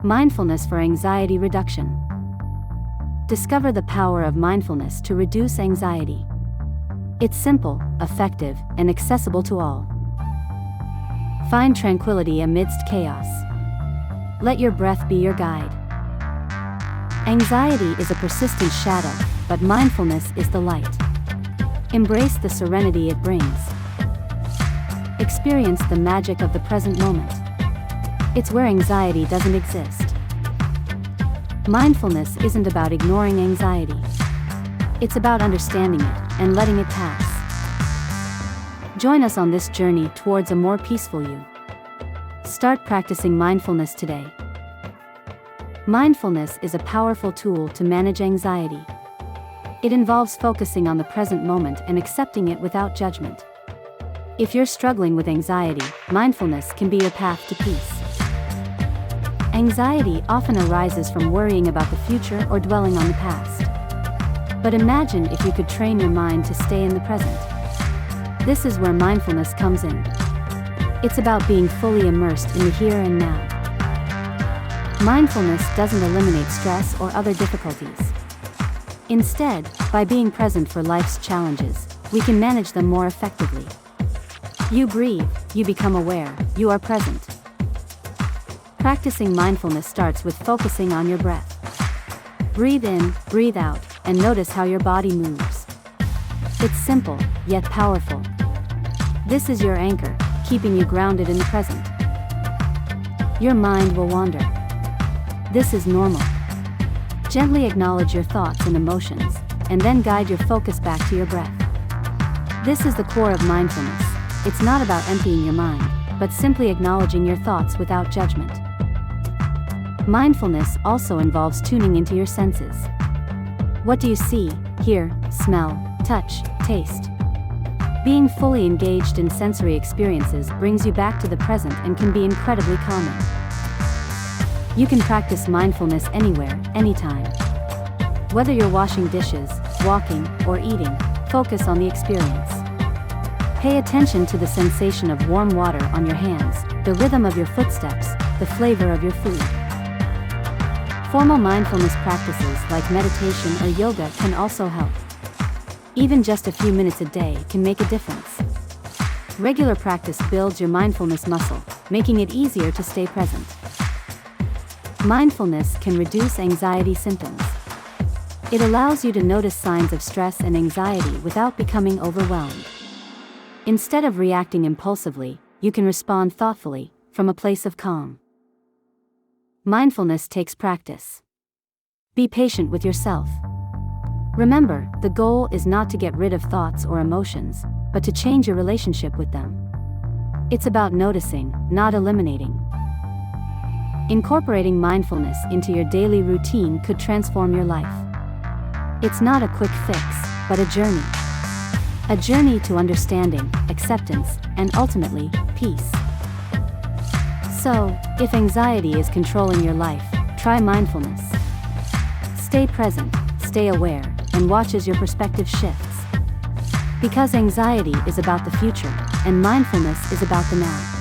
Mindfulness for anxiety reduction. Discover the power of mindfulness to reduce anxiety. It's simple, effective, and accessible to all. Find tranquility amidst chaos. Let your breath be your guide. Anxiety is a persistent shadow, but mindfulness is the light. Embrace the serenity it brings. Experience the magic of the present moment. It's where anxiety doesn't exist. Mindfulness isn't about ignoring anxiety. It's about understanding it and letting it pass. Join us on this journey towards a more peaceful you. Start practicing mindfulness today. Mindfulness is a powerful tool to manage anxiety. It involves focusing on the present moment and accepting it without judgment. If you're struggling with anxiety, mindfulness can be your path to peace. Anxiety often arises from worrying about the future or dwelling on the past. But imagine if you could train your mind to stay in the present. This is where mindfulness comes in. It's about being fully immersed in the here and now. Mindfulness doesn't eliminate stress or other difficulties. Instead, by being present for life's challenges, we can manage them more effectively. You breathe, you become aware, you are present. Practicing mindfulness starts with focusing on your breath. Breathe in, breathe out, and notice how your body moves. It's simple, yet powerful. This is your anchor, keeping you grounded in the present. Your mind will wander. This is normal. Gently acknowledge your thoughts and emotions, and then guide your focus back to your breath. This is the core of mindfulness. It's not about emptying your mind, but simply acknowledging your thoughts without judgment. Mindfulness also involves tuning into your senses. What do you see, hear, smell, touch, taste? Being fully engaged in sensory experiences brings you back to the present and can be incredibly calming. You can practice mindfulness anywhere, anytime. Whether you're washing dishes, walking, or eating, focus on the experience. Pay attention to the sensation of warm water on your hands, the rhythm of your footsteps, the flavor of your food. Formal mindfulness practices like meditation or yoga can also help. Even just a few minutes a day can make a difference. Regular practice builds your mindfulness muscle, making it easier to stay present. Mindfulness can reduce anxiety symptoms. It allows you to notice signs of stress and anxiety without becoming overwhelmed. Instead of reacting impulsively, you can respond thoughtfully, from a place of calm. Mindfulness takes practice. Be patient with yourself. Remember, the goal is not to get rid of thoughts or emotions, but to change your relationship with them. It's about noticing, not eliminating. Incorporating mindfulness into your daily routine could transform your life. It's not a quick fix, but a journey. A journey to understanding, acceptance, and ultimately, peace. So, if anxiety is controlling your life, try mindfulness. Stay present, stay aware, and watch as your perspective shifts. Because anxiety is about the future, and mindfulness is about the now.